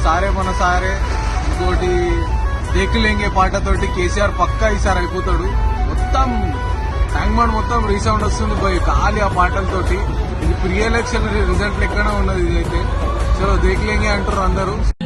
సారే మన సారే ఇంకోటి దేకులేంగే పాటతోటి కేసీఆర్ పక్కా ఈసారి అయిపోతాడు. మొత్తం ట్యాంక్ బండ్ మొత్తం రీసౌండ్ వస్తుంది పోయి ఖాళీ ఆ పాటలతోటి. ఇది ప్రీ ఎలక్షన్ రిజల్ట్ లెక్కనే ఉన్నది ఇదైతే. చలో దేకులేంగే అంటారు అందరూ.